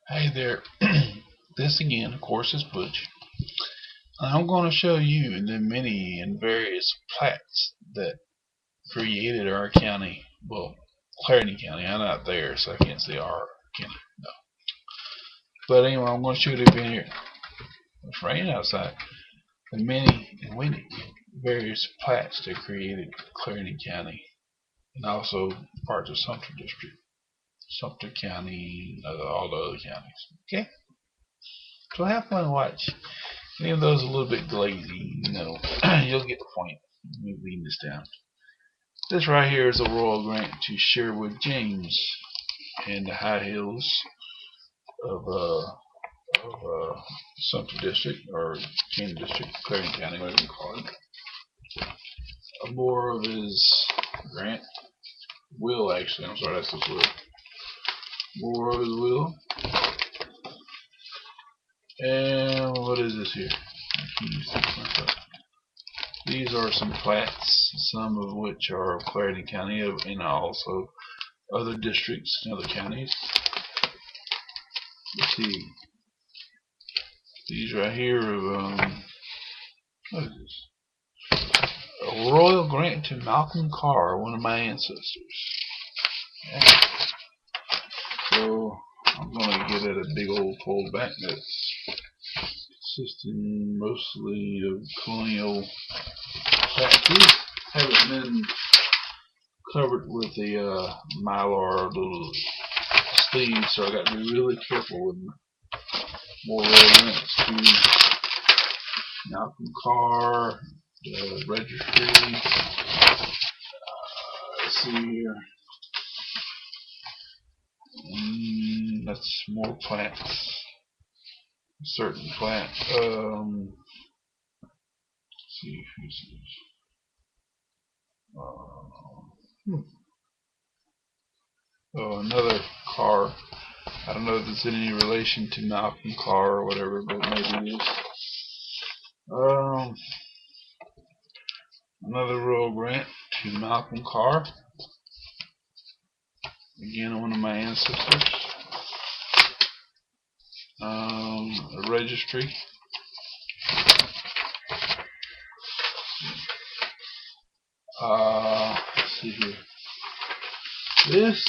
Hey there, this again, of course, is Butch. I'm going to show you the many and various plats that created our county. Well, Clarendon County. I'm not there, so I can't say our county. No. But anyway, I'm going to show you the here. It's raining outside. The many and many various plats that created Clarendon County, and also parts of Sumter District, Sumter County, and all the other counties. Okay, so have fun and watch. Even though it's a little bit glazy, you'll get the point. Let me lean this down. This right here is a royal grant to Sherwood James in the high hills of Sumter District or Canyon District, Clarendon County, whatever you call it. More of his grant will actually. I'm sorry, that's his will. More of his will. And what is this here? I can't use this myself. These are some plats, some of which are Clarendon County and also other districts and other counties. Let's see. These right here are, what is this? A royal grant to Malcolm Carr, one of my ancestors. Yeah. So I'm going to get at a big old pole back that's consisting mostly of colonial tattoos. Haven't been covered with the mylar little sleeves, so I got to be really careful with more grants to Malcolm Carr, the registry. Let's see here. That's more plants. Certain plant. Let's see. Oh, another Carr. I don't know if it's in any relation to Malcolm Carr or whatever, but maybe it is. Another royal grant to Malcolm Carr. Again, one of my ancestors. A registry. Let's see here. This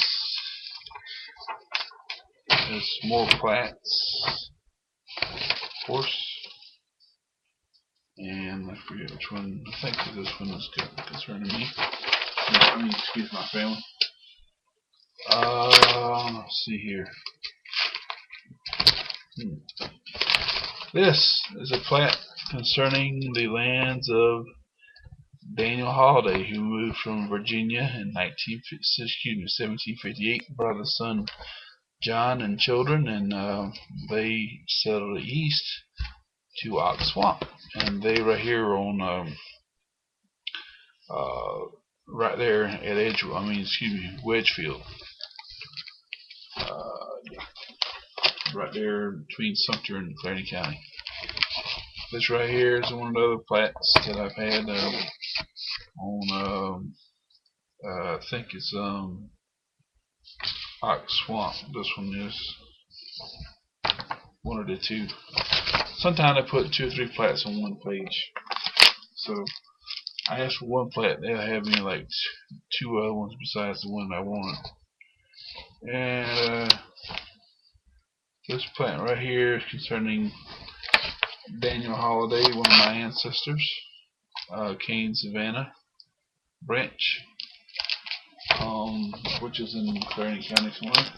is more plants, of course. And I forget which one. I think this one is concerning me. I mean, excuse my family. Let's see here. This is a plat concerning the lands of Daniel Holiday, who moved from Virginia in 1758, brought his son John and children, and they settled east to Ox Swamp, and they right here on right there at Wedgefield. Yeah, right there between Sumter and Clarendon County. This right here is one of the other plats that I've had on. I think it's Ox Swamp. This one is one of the two. Sometimes I put 2 or 3 plats on one page. So I asked for one plat, they'll have me like 2 other ones besides the one I wanted. And this plat right here is concerning Daniel Holiday, one of my ancestors, Kane Savannah branch, which is in Clarendon County somewhere.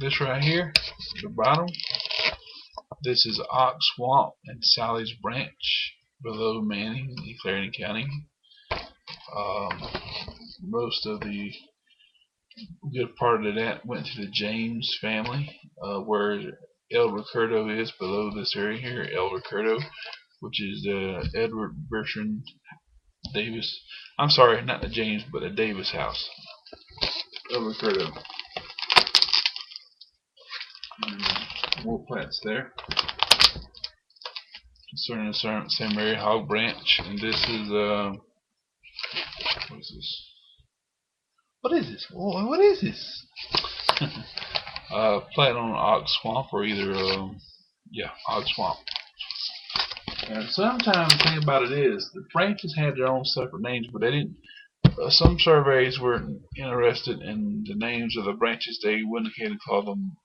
This right here, the bottom, this is Ox Swamp and Sally's Branch below Manning in Clarendon County. Most of the good part of that went to the James family, where El Ricardo is below this area here, El Ricardo, which is Edward Bertrand Davis. I'm sorry, not the James, but the Davis house. El Ricardo. And more plants there. Concerning the San Mary Hog Branch, and this is what is this? What is this? What is this? Plat on Ox Swamp or either yeah, Ox Swamp. And sometimes the thing about it is the branches had their own separate names, but they didn't. Some surveys weren't interested in the names of the branches. They went ahead and called them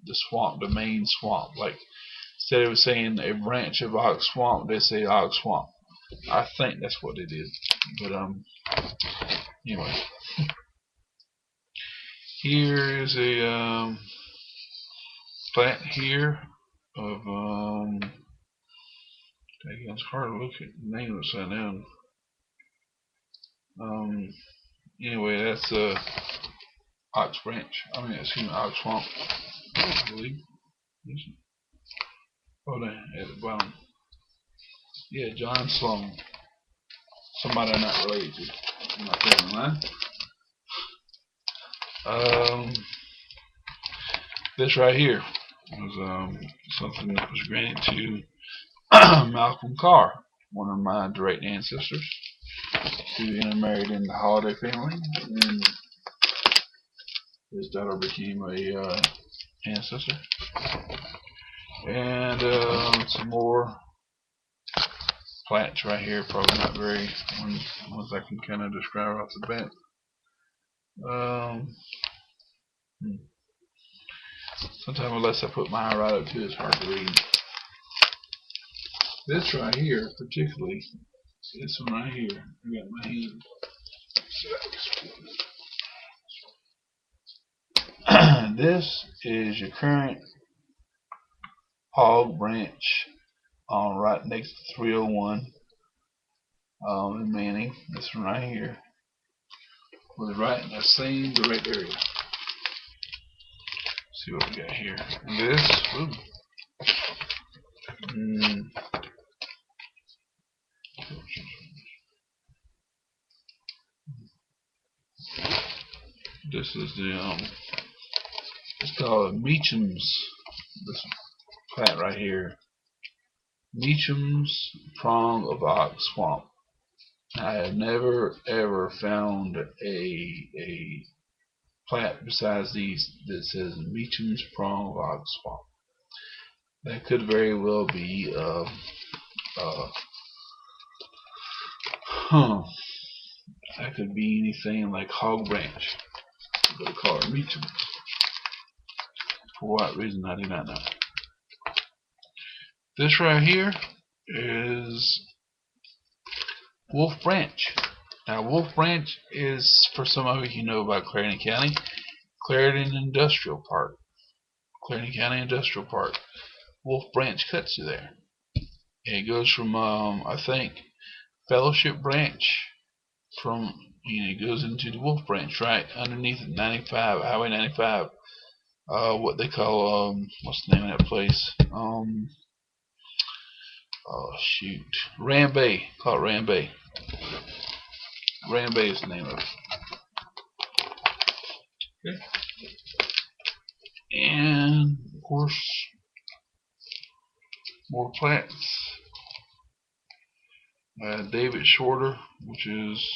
the swamp, the main swamp. Like instead of saying a branch of Ox Swamp, they say Ox Swamp. I think that's what they did. But anyway, here is a plat here of it's hard to look at the name upside down. Anyway, that's Ox Branch. I mean, excuse me, Ox Swamp. I believe. Oh, there at the bottom. Yeah, John Sloan. Somebody I'm not related to in my family line. This right here was something that was granted to Malcolm Carr, one of my direct ancestors, who intermarried in the Holiday family, and his daughter became a ancestor. And some more plants right here, probably not very ones I can kind of describe off the bat. Sometimes unless I put my eye right up to it, it's hard to read. This right here, particularly, this one right here, I got my hand. This is your current hog branch right next to 301 in Manning. This one right here was right in that same direct area. See what we got here. This, this is the it's called Meacham's. This plant right here, Meacham's Prong of Ox Swamp. I have never ever found a plant besides these that says Meacham's Prong of Ox Swamp. That could very well be that could be anything like Hog Branch, but they call it Meacham's. For what reason I do not know. This right here is Wolf Branch. Now Wolf Branch is, for some of you know about Clarendon County, Clarendon Industrial Park. Clarendon County Industrial Park. Wolf Branch cuts you there. And it goes from I think Fellowship Branch from it goes into the Wolf Branch right underneath 95, Highway 95. What they call what's the name of that place? Oh shoot, Ram Bay. Call it Ram Bay. Ram Bay is the name of it. Okay. And of course, more plants. David Shorter, which is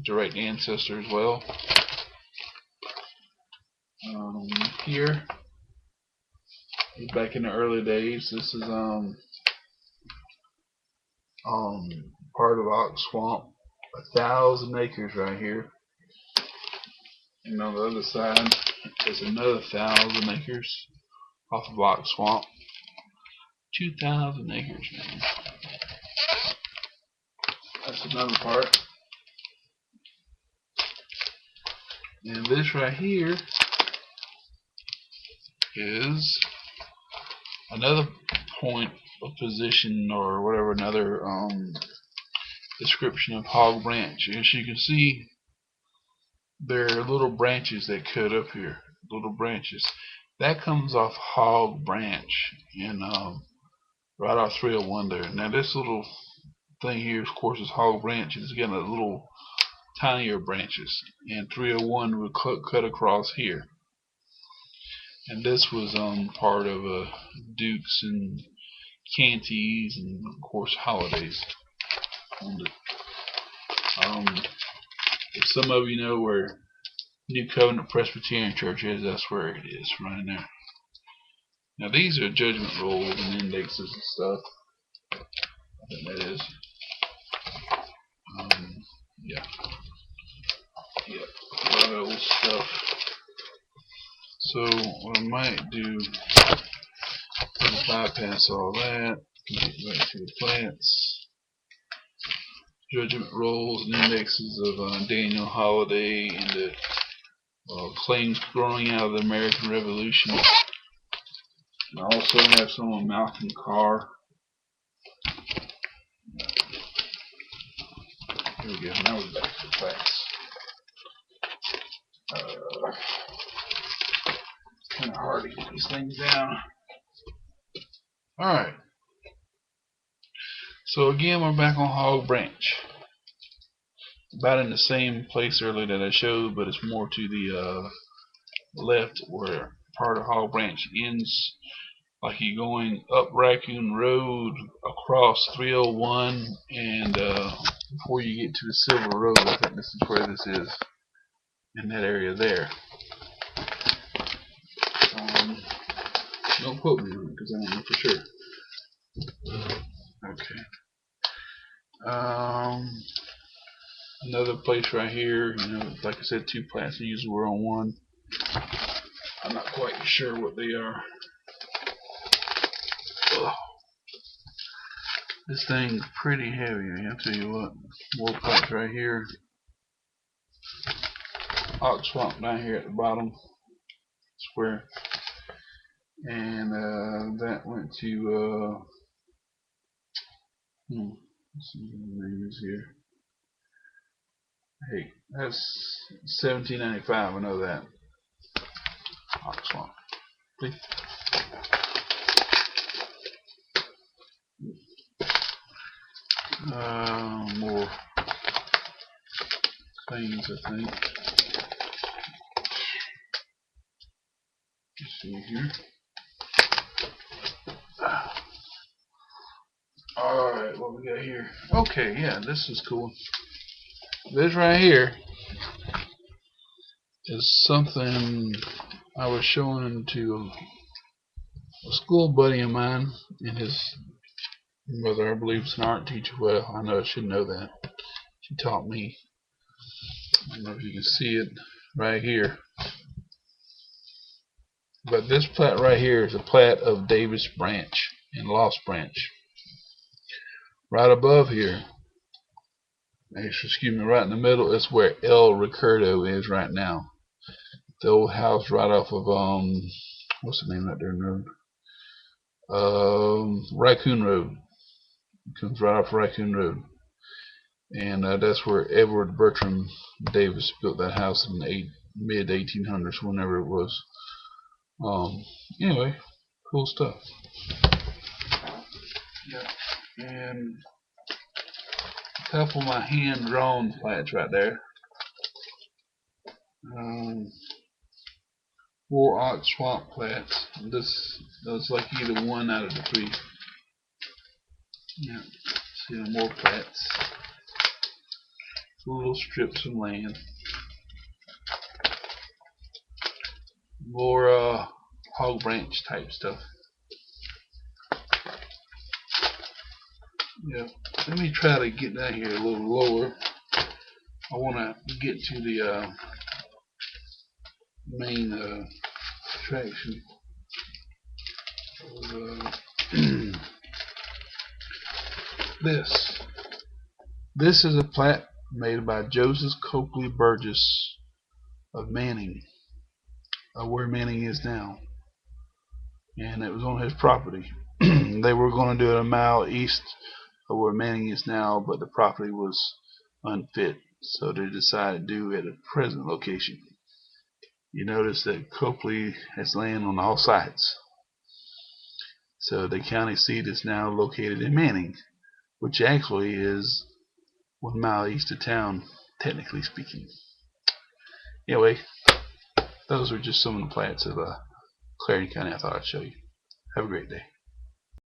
direct ancestor as well. Here, back in the early days, this is part of Ox Swamp, 1,000 acres right here. And on the other side, there's another 1,000 acres off of Ox Swamp. 2,000 acres, man. That's another part. And this right here is another point of position or whatever, another description of Hog Branch. As you can see, there are little branches that cut up here. Little branches. That comes off Hog Branch and right off 301 there. Now this little thing here, of course, is Hog Branch. It's getting a little tinier branches, and 301 would cut across here. And this was part of Dukes and Canties and of course Holidays owned it. some of you know where New Covenant Presbyterian Church is. That's where it is, right in there. Now these are judgment rolls and indexes and stuff. I think that is. Yeah. Yeah. A lot of old stuff. So what I might do is bypass all that. Get back to the plants. Judgment rolls and indexes of Daniel Holiday and the claims growing out of the American Revolution. And I also have some on Malcolm Carr. Here we go. Now we're back to the facts. Kind of hard to get these things down. Alright. So again, we're back on Hog Branch. About in the same place earlier that I showed, but it's more to the left where part of Hog Branch ends. Like you're going up Raccoon Road across 301 and before you get to the Silver Road. I think this is where this is, in that area there. Don't quote me on it because I don't know for sure. Okay. Another place right here, you know, like I said, two plants. Usually we're on one. I'm not quite sure what they are. Ugh. This thing's pretty heavy. I'll tell you what. More plants right here. Ox swamp down here at the bottom square. And that went to let's see what the name is here. Hey, that's 1795. I know that. Ox swamp. See? More things, I think. Let's see here. Alright, what we got here? Okay, yeah, this is cool. This right here is something I was showing to a school buddy of mine and his mother. I believe is an art teacher. Well, I know I should know that. She taught me. I don't know if you can see it right here. But this plat right here is a plat of Davis Branch and Lost Branch. Right above here, excuse me, right in the middle is where El Ricardo is right now. The old house right off of what's the name of that darn road? Raccoon Road. It comes right off Raccoon Road. And that's where Edward Bertram Davis built that house in the mid 1800s, whenever it was. Anyway, cool stuff. Yeah. And a couple of my hand drawn plants right there. 4 Ox Swamp plants. This looks like either one out of the 3. Yeah. See more plants. Little strips of land. More Hog Branch type stuff. Yeah. Let me try to get down here a little lower. I want to get to the main attraction. This is a plat made by Joseph Copley Burgess of Manning, where Manning is now, and it was on his property. They were going to do it a mile east of where Manning is now, but the property was unfit, so they decided to do it at a present location. You notice that Copley has land on all sides. So the county seat is now located in Manning, which actually is 1 mile east of town, technically speaking. Anyway, those are just some of the plants of Clarion County I thought I'd show you. Have a great day.